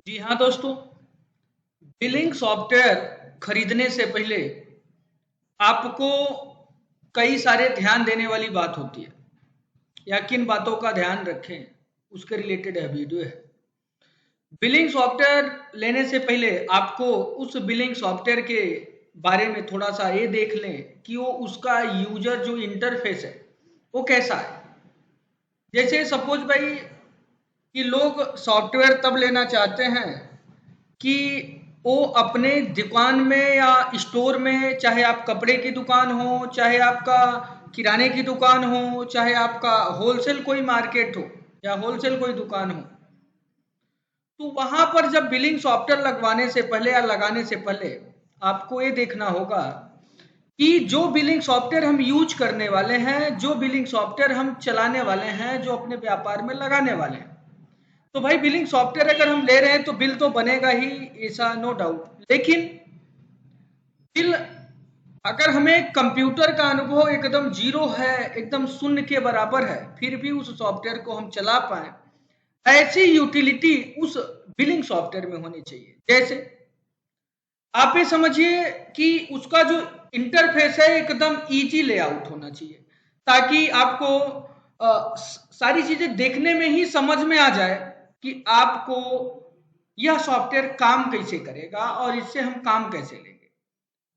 जी हाँ दोस्तों, billing software खरीदने से पहले आपको कई सारे ध्यान देने वाली बात होती है या किन बातों का ध्यान रखें उसके रिलेटेड है वीडियो है। बिलिंग सॉफ्टवेयर लेने से पहले आपको उस बिलिंग सॉफ्टवेयर के बारे में थोड़ा सा ये देख लें कि वो उसका यूजर जो इंटरफेस है वो कैसा है। जैसे सपोज भाई कि लोग सॉफ्टवेयर तब लेना चाहते हैं कि वो अपने दुकान में या स्टोर में, चाहे आप कपड़े की दुकान हो, चाहे आपका किराने की दुकान हो, चाहे आपका होलसेल कोई मार्केट हो या होलसेल कोई दुकान हो, तो वहां पर जब बिलिंग सॉफ्टवेयर लगवाने से पहले या लगाने से पहले आपको ये देखना होगा कि जो बिलिंग सॉफ्टवेयर हम यूज करने वाले हैं, जो बिलिंग सॉफ्टवेयर हम चलाने वाले हैं, जो अपने व्यापार में लगाने वाले हैं, तो भाई बिलिंग सॉफ्टवेयर अगर हम ले रहे हैं तो बिल तो बनेगा ही, ऐसा नो डाउट। लेकिन बिल अगर हमें कंप्यूटर का अनुभव एकदम जीरो है, एकदम शून्य के बराबर है, फिर भी उस सॉफ्टवेयर को हम चला पाए, ऐसी यूटिलिटी उस बिलिंग सॉफ्टवेयर में होनी चाहिए। जैसे आप ये समझिए कि उसका जो इंटरफेस है एकदम इजी लेआउट होना चाहिए, ताकि आपको सारी चीजें देखने में ही समझ में आ जाए कि आपको यह सॉफ्टवेयर काम कैसे करेगा और इससे हम काम कैसे लेंगे।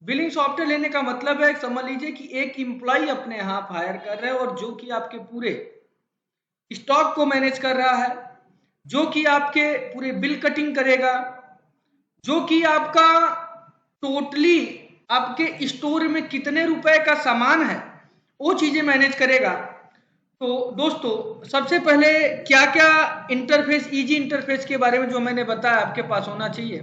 बिलिंग सॉफ्टवेयर लेने का मतलब है, समझ लीजिए कि एक एम्प्लॉय अपने यहाँ आप हायर कर रहे हैं और जो कि आपके पूरे स्टॉक को मैनेज कर रहा है, जो कि आपके पूरे बिल कटिंग करेगा, जो कि आपका टोटली आपके स्टोर में कितने रुपए का सामान है वो चीजें मैनेज करेगा। तो दोस्तों, सबसे पहले क्या क्या इंटरफेस, इजी इंटरफेस के बारे में जो मैंने बताया आपके पास होना चाहिए।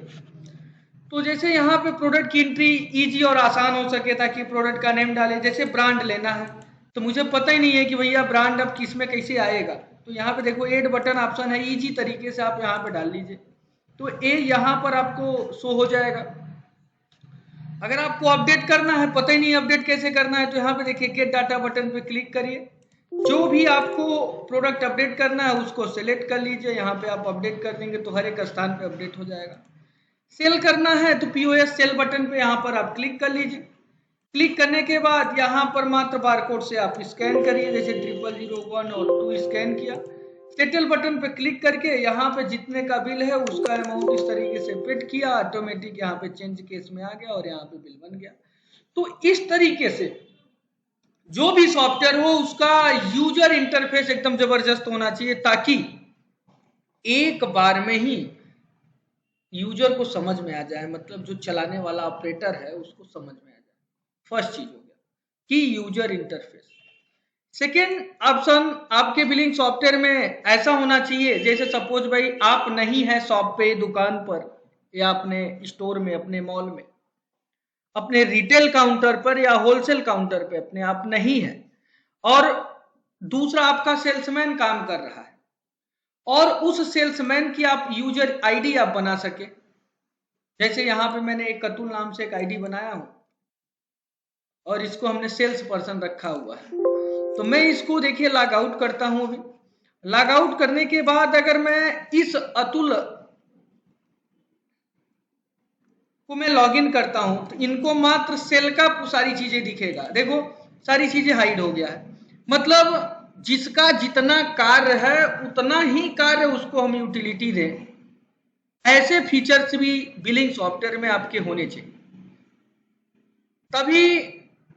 तो जैसे यहाँ पे प्रोडक्ट की एंट्री इजी और आसान हो सके, ताकि प्रोडक्ट का नेम डाले। जैसे ब्रांड लेना है तो मुझे पता ही नहीं है कि भैया ब्रांड अब किस में कैसे आएगा, तो यहाँ पे देखो ऐड बटन ऑप्शन है, इजी तरीके से आप यहाँ पे डाल लीजिए तो ये यहाँ पर आपको शो हो जाएगा। अगर आपको अपडेट करना है, पता ही नहीं अपडेट कैसे करना है, तो यहाँ पे देखिए गेट डाटा बटन पे क्लिक करिए। जो भी आपको प्रोडक्ट अपडेट करना है उसको सेलेक्ट कर लीजिए, यहाँ पे आप अपडेट कर देंगे तो हर एक स्थान पे अपडेट हो जाएगा। सेल करना है तो पीओएस सेल बटन पे यहाँ पर आप क्लिक कर लीजिए। क्लिक करने के बाद यहाँ पर मात्र बारकोड से आप स्कैन करिए, जैसे 0001 और 2 स्कैन किया। सेटल बटन पे क्लिक करके यहाँ पे जितने का बिल है उसका अमाउंट इस तरीके से पेड किया, ऑटोमेटिक यहाँ पे चेंज केस में आ गया और यहाँ पे बिल बन गया। तो इस तरीके से जो भी सॉफ्टवेयर हो उसका यूजर इंटरफेस एकदम जबरदस्त होना चाहिए, ताकि एक बार में ही यूजर को समझ में आ जाए, मतलब जो चलाने वाला ऑपरेटर है उसको समझ में आ जाए। फर्स्ट चीज हो गया कि यूजर इंटरफेस। सेकेंड ऑप्शन, आपके बिलिंग सॉफ्टवेयर में ऐसा होना चाहिए, जैसे सपोज भाई आप नहीं है शॉप पे, दुकान पर, या अपने स्टोर में, अपने मॉल में, अपने रिटेल काउंटर पर या होलसेल काउंटर पे अपने आप नहीं है, और दूसरा आपका सेल्समैन काम कर रहा है, और उस सेल्समैन की आप यूजर आईडी आप बना सके। जैसे यहाँ पे मैंने एक कतुल नाम से एक आईडी बनाया हूँ और इसको हमने सेल्स पर्सन रखा हुआ है। तो मैं इसको देखिए लॉग आउट करता हूँ। अभी लॉग आउट करने के बाद अगर मैं इस अतुल को मैं लॉग इन करता हूं तो इनको मात्र सेल का सारी चीजें दिखेगा। देखो सारी चीजें हाइड हो गया है, मतलब जिसका जितना कार्य है उतना ही कार्य उसको हम यूटिलिटी दें। ऐसे फीचर्स भी बिलिंग सॉफ्टवेयर में आपके होने चाहिए, तभी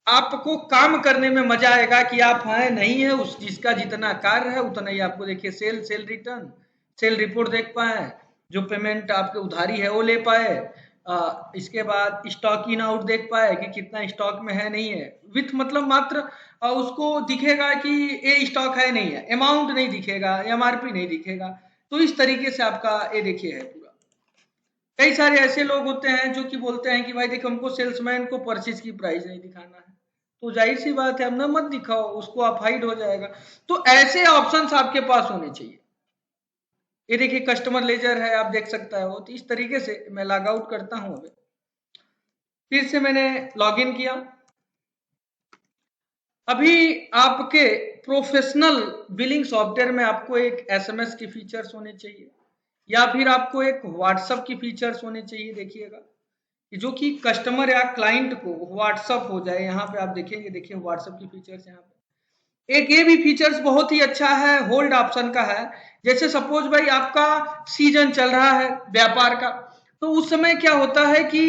आपको काम करने में मजा आएगा कि आप हैं नहीं है, उस जिसका जितना कार्य है उतना ही आपको देखिए sale, sale return, sale report देख पाए, जो पेमेंट आपके उधारी है वो ले पाए, इसके बाद स्टॉक इन आउट देख पाए कि कितना स्टॉक में है नहीं है, विथ मतलब मात्र उसको दिखेगा कि ये स्टॉक है नहीं है, अमाउंट नहीं दिखेगा, एमआरपी नहीं दिखेगा। तो इस तरीके से आपका ये देखिए है पूरा। कई सारे ऐसे लोग होते हैं जो कि बोलते हैं कि भाई देखो हमको सेल्समैन को परचेज की प्राइस नहीं दिखाना है, तो जाहिर सी बात है हम ना मत दिखाओ, उसको आप हाइड हो जाएगा। तो ऐसे ऑप्शंस आपके पास होने चाहिए। ये देखिए कस्टमर लेजर है, आप देख सकता है वो। तो इस तरीके से मैं लॉग आउट करता हूं। अभी फिर से मैंने लॉग इन किया। अभी आपके प्रोफेशनल बिलिंग सॉफ्टवेयर में आपको एक एसएमएस की फीचर्स होने चाहिए। या फिर आपको एक व्हाट्सअप की फीचर्स होने चाहिए। देखिएगा जो कि कस्टमर या क्लाइंट को व्हाट्सअप हो जाए। यहाँ पे आप देखेंगे, देखिए व्हाट्सअप की फीचर्स यहाँ पे। एक ये भी फीचर्स बहुत ही अच्छा है, होल्ड ऑप्शन का है। जैसे सपोज भाई आपका सीजन चल रहा है व्यापार का, तो उस समय क्या होता है कि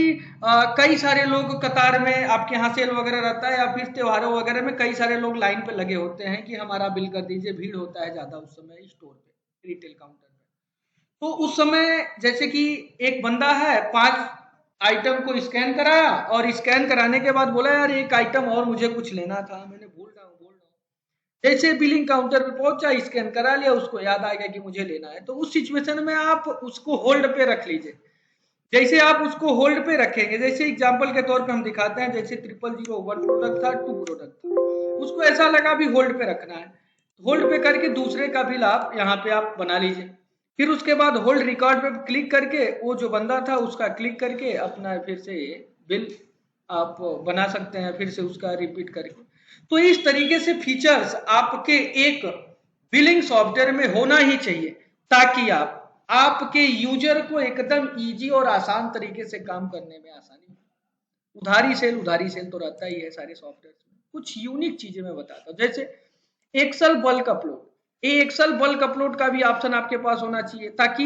कई सारे लोग कतार में, आपके यहाँ सेल वगैरह रहता है या फिर त्योहारों वगैरह में कई सारे लोग लाइन पे लगे होते हैं कि हमारा बिल कर दीजिए, भीड़ होता है ज्यादा उस समय स्टोर पे, रिटेल काउंटर पे। तो उस समय जैसे कि एक बंदा है, 5 आइटम को स्कैन कराया और स्कैन कराने के बाद बोला यार एक आइटम और मुझे कुछ लेना था, मैंने बोल रहा हूँ। जैसे बिलिंग काउंटर पे पहुंचा, स्कैन करा लिया, उसको याद आ गया कि मुझे लेना है, तो उस सिचुएशन में आप उसको होल्ड पे रख लीजिए। जैसे आप उसको होल्ड पे रखेंगे, जैसे एग्जांपल के तौर पे हम दिखाते हैं, जैसे 0001 प्रोडक्ट था, 2 प्रोडक्ट था, उसको ऐसा लगा भी होल्ड पे रखना है, होल्ड पे करके दूसरे का बिल आप यहाँ पे आप बना लीजिए। फिर उसके बाद होल्ड रिकॉर्ड पे क्लिक करके वो जो बंदा था उसका क्लिक करके अपना फिर से बिल आप बना सकते हैं, फिर से उसका रिपीट करके। तो इस तरीके से फीचर्स आपके एक बिलिंग सॉफ्टवेयर में होना ही चाहिए, ताकि आप आपके यूजर को एकदम इजी और आसान तरीके से काम करने में आसानी हो। उधारी सेल तो रहता ही है सारे सॉफ्टवेयर में। कुछ यूनिक चीजें मैं बताता हूँ, जैसे एक्सेल बल्क अपलोड। ये एक्सेल बल्क अपलोड का भी ऑप्शन आपके पास होना चाहिए, ताकि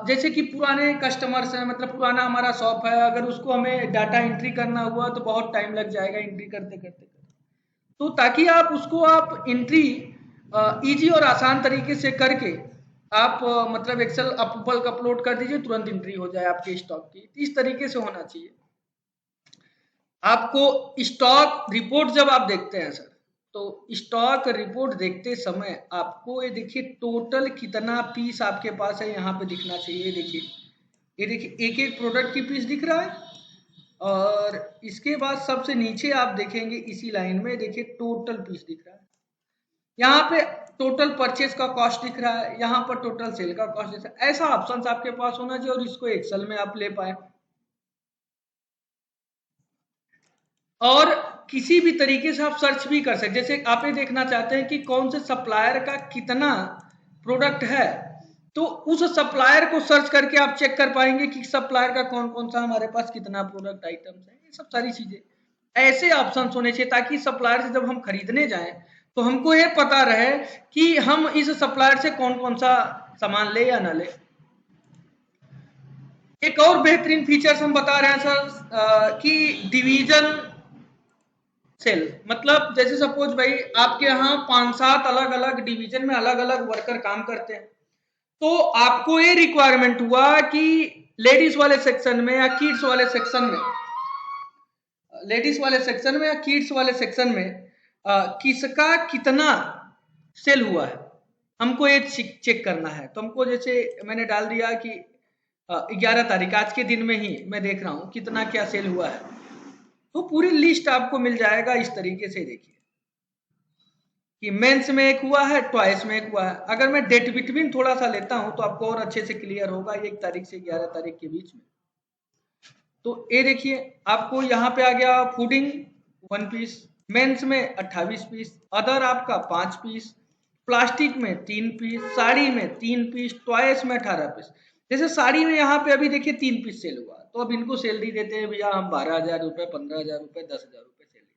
जैसे कि पुराने कस्टमर्स हैं, मतलब पुराना हमारा शॉप है, अगर उसको हमें डाटा एंट्री करना हुआ तो बहुत टाइम लग जाएगा एंट्री करते करते। तो ताकि आप उसको आप एंट्री इजी और आसान तरीके से करके आप मतलब एक्सेल बल्क अपलोड कर दीजिए, तुरंत एंट्री हो जाए आपके स्टॉक की। इस तरीके से होना चाहिए। आपको स्टॉक रिपोर्ट जब आप देखते हैं सर, तो स्टॉक रिपोर्ट देखते समय आपको ये देखिए टोटल कितना पीस आपके पास है यहाँ पे दिखना चाहिए। देखिए ये देखिए एक एक प्रोडक्ट की पीस दिख रहा है, और इसके बाद सबसे नीचे आप देखेंगे इसी लाइन में देखिए टोटल पीस दिख रहा है। यहाँ पे टोटल परचेज का कॉस्ट दिख रहा है, यहाँ पर टोटल सेल का कॉस्ट दिख रहा है। ऐसा ऑप्शन आपके पास होना चाहिए, और इसको एक्सेल में आप ले पाए। और किसी भी तरीके से आप सर्च भी कर सकते, जैसे आप ये देखना चाहते हैं कि कौन से सप्लायर का कितना प्रोडक्ट है, तो उस सप्लायर को सर्च करके आप चेक कर पाएंगे कि सप्लायर का कौन कौन सा हमारे पास कितना प्रोडक्ट आइटम्स है। ये सब सारी चीजें, ऐसे ऑप्शन होने चाहिए ताकि सप्लायर से जब हम खरीदने जाएं तो हमको ये पता रहे कि हम इस सप्लायर से कौन कौन सा सामान ले या ना ले। एक और बेहतरीन फीचर्स हम बता रहे हैं सर कि डिवीजन सेल, मतलब जैसे सपोज भाई आपके यहाँ 5-7 अलग अलग डिवीजन में अलग अलग वर्कर काम करते हैं, तो आपको ये रिक्वायरमेंट हुआ कि लेडीज वाले सेक्शन में या किड्स वाले सेक्शन में, लेडीज वाले सेक्शन में या किड्स वाले सेक्शन में किसका कितना सेल हुआ है, हमको ये चेक करना है। तो हमको जैसे मैंने डाल दिया कि 11 तारीख आज के दिन में ही मैं देख रहा हूँ कितना क्या सेल हुआ है, तो पूरी लिस्ट आपको मिल जाएगा इस तरीके से। देखिए कि मेंस में एक हुआ है, ट्वाइस में एक हुआ है। अगर मैं डेट बिटवीन थोड़ा सा लेता हूं तो आपको और अच्छे से क्लियर होगा 1 तारीख से 11 तारीख के बीच में। तो ये देखिए आपको यहाँ पे आ गया फूडिंग 1 पीस, मेंस में 28 पीस, अदर आपका 5 पीस, प्लास्टिक में 3 पीस, साड़ी में 3 पीस, टॉयस में 18 पीस। जैसे साड़ी में यहाँ पे अभी देखिए 3 पीस सेल हुआ, तो अब इनको सैलरी देते हैं भैया हम 12,000 रुपए, 15,000 रुपए, 10,000 रुपए सैलरी।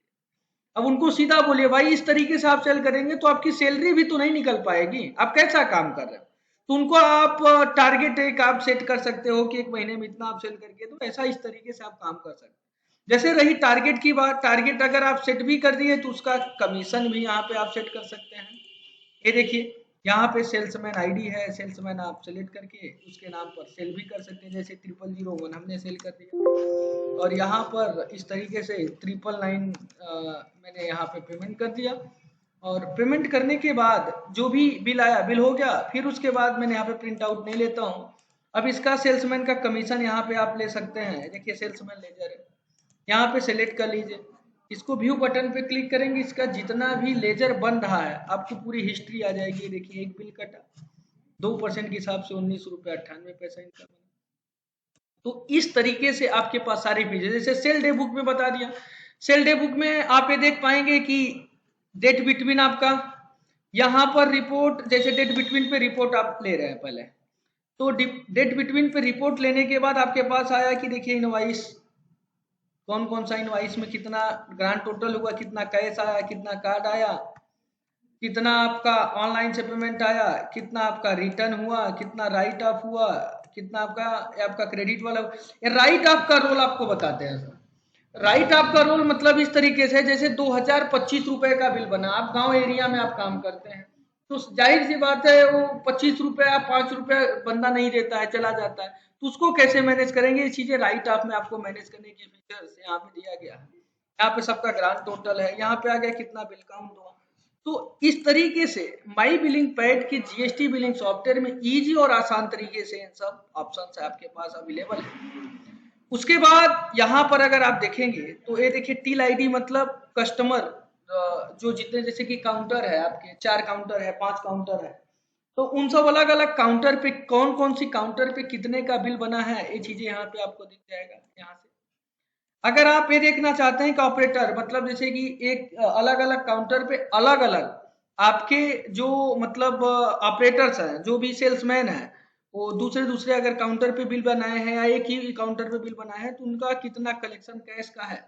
अब उनको सीधा बोलिए भाई इस तरीके से आप सेल करेंगे तो आपकी सैलरी भी तो नहीं निकल पाएगी, आप कैसा काम कर रहे हो। तो उनको आप टारगेट एक आप सेट कर सकते हो कि 1 महीने में इतना आप सेल करके, तो ऐसा इस तरीके से आप काम कर सकते हैं। जैसे रही टारगेट की बात, टारगेट अगर आप सेट भी कर दिए तो उसका कमीशन भी यहाँ पे आप सेट कर सकते हैं। ये देखिए यहाँ पे सेल्समैन आईडी है, सेल्समैन आप सेलेक्ट करके उसके नाम पर सेल भी कर सकते हैं। जैसे 0001 हमने सेल कर दिया, और यहाँ पर इस तरीके से 999 मैंने यहाँ पे पेमेंट कर दिया, और पेमेंट करने के बाद जो भी बिल आया बिल हो गया। फिर उसके बाद मैंने यहाँ पे प्रिंट आउट नहीं लेता हूँ। अब इसका सेल्समैन का कमीशन यहाँ पे आप ले सकते हैं। देखिए सेल्समैन लेजर है, यहाँ पे सेलेक्ट कर लीजिए, इसको व्यू बटन पे क्लिक करेंगे, इसका जितना भी लेजर बन रहा है आपको पूरी हिस्ट्री आ जाएगी। देखिए एक बिल कटा 2% के हिसाब से 19 रुपये 98 पैसा इनका बना। तो इस तरीके से आपके पास सारे फीचर, जैसे सेल डे बुक में बता दिया। सेल डे बुक में आप ये देख पाएंगे कि डेट बिटवीन आपका यहाँ पर रिपोर्ट, जैसे डेट बिटवीन पे रिपोर्ट आप ले रहे हैं पहले, तो डेट बिटवीन पे रिपोर्ट लेने के बाद आपके पास आया कि देखिए इनवाइस, कौन कौन सा इनवाइस में कितना ग्रांड टोटल हुआ, कितना कैश आया, कितना कार्ड आया, कितना आपका ऑनलाइन से पेमेंट आया, कितना आपका रिटर्न हुआ, कितना राइट ऑफ हुआ, कितना आपका क्रेडिट वाला। राइट ऑफ का रोल आपको बताते हैं सर। राइट ऑफ का रोल मतलब इस तरीके से, जैसे 2025 रुपए का बिल बना, आप गांव एरिया में आप काम करते हैं, तो जाहिर सी बात है वो 25 रुपया 5 रुपया बंदा नहीं देता है, चला जाता है, तो उसको कैसे मैनेज करेंगे? ये चीजें राइट ऑफ में आपको मैनेज करने के फीचर्स यहाँ पे दिया गया है। यहाँ पे सबका ग्रांड टोटल है, यहाँ पे आ गया कितना बिल काउंट हुआ। तो इस तरीके से माई बिलिंग पैड के जीएसटी बिलिंग सॉफ्टवेयर में इजी और आसान तरीके से इन सब ऑप्शंस आपके पास अवेलेबल है। उसके बाद यहाँ पर अगर आप देखेंगे तो ये देखिए टील आईडी मतलब कस्टमर, जो जितने जैसे कि काउंटर है आपके 4 काउंटर है, 5 काउंटर है, तो उन सब अलग अलग काउंटर पे कौन कौन सी काउंटर पे कितने का बिल बना है, ये चीजें यहाँ पे आपको दिख जाएगा। यहाँ से अगर आप ये देखना चाहते हैं कि ऑपरेटर मतलब जैसे कि एक अलग अलग काउंटर पे अलग अलग आपके जो मतलब ऑपरेटर्स हैं, जो भी सेल्समैन है, वो दूसरे दूसरे अगर काउंटर पे बिल बनाए हैं या एक ही काउंटर पे बिल बनाए हैं, तो उनका कितना कलेक्शन कैश का है,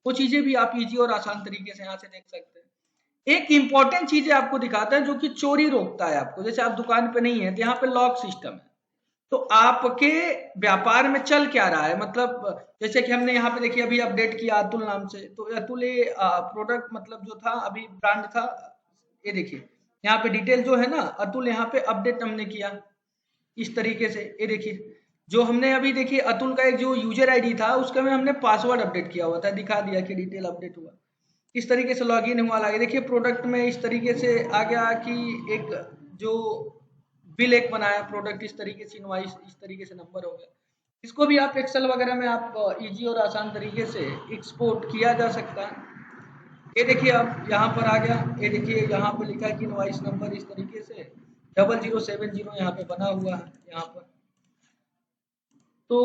वो चीजें भी आप इजी और आसान तरीके से यहाँ से देख सकते हैं। एक इंपॉर्टेंट चीज आपको दिखाता है जो कि चोरी रोकता है आपको। जैसे आप दुकान पे नहीं है तो यहाँ पे लॉक सिस्टम है, तो आपके व्यापार में चल क्या रहा है, मतलब जैसे कि हमने यहाँ पे देखिए अभी अपडेट किया अतुल नाम से, तो अतुल ये प्रोडक्ट मतलब जो था अभी ब्रांड था, ये देखिए यहाँ पे डिटेल जो है ना अतुल, यहाँ पे अपडेट हमने किया इस तरीके से। ये देखिए जो हमने अभी देखिए अतुल का एक जो यूजर आईडी था उसका में हमने पासवर्ड अपडेट किया हुआ था, दिखा दिया कि डिटेल अपडेट हुआ, इस तरीके से लॉगिन हुआ। लगे देखिए प्रोडक्ट में इस तरीके से आ गया कि एक जो बिल एक बनाया प्रोडक्ट, इस तरीके से इनवाइस इस तरीके से नंबर हो गया। इसको भी आप एक्सेल वगैरह में आप इजी और आसान तरीके से एक्सपोर्ट किया जा सकता है। ये देखिए अब यहाँ पर आ गया, ये देखिए यहाँ पर लिखा है कि इनवाइस नंबर इस तरीके से 0070 यहाँ पे बना हुआ है यहाँ पर। तो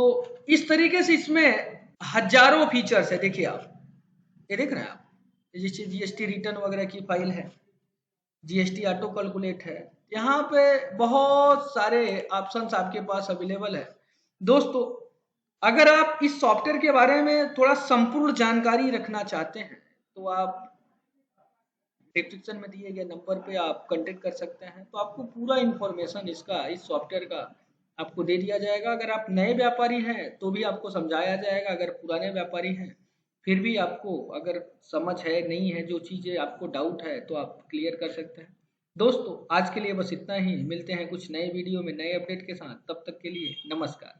इस तरीके से इसमें हजारों फीचर्स है। देखिए आप ये देख रहे हैं आप, जैसे जीएसटी रिटर्न वगैरह की फाइल है, जीएसटी ऑटो कैलकुलेट है, यहाँ पे बहुत सारे ऑप्शंस आपके पास अवेलेबल है। दोस्तों अगर आप इस सॉफ्टवेयर के बारे में थोड़ा संपूर्ण जानकारी रखना चाहते हैं तो आप डिस्क्रिप्शन में दिए गए नंबर पे आप कांटेक्ट कर सकते हैं, तो आपको पूरा इन्फॉर्मेशन इसका इस सॉफ्टवेयर का आपको दे दिया जाएगा। अगर आप नए व्यापारी हैं तो भी आपको समझाया जाएगा, अगर पुराने व्यापारी हैं फिर भी आपको अगर समझ है नहीं है, जो चीज़ें आपको डाउट है तो आप क्लियर कर सकते हैं। दोस्तों आज के लिए बस इतना ही, मिलते हैं कुछ नए वीडियो में नए अपडेट के साथ, तब तक के लिए नमस्कार।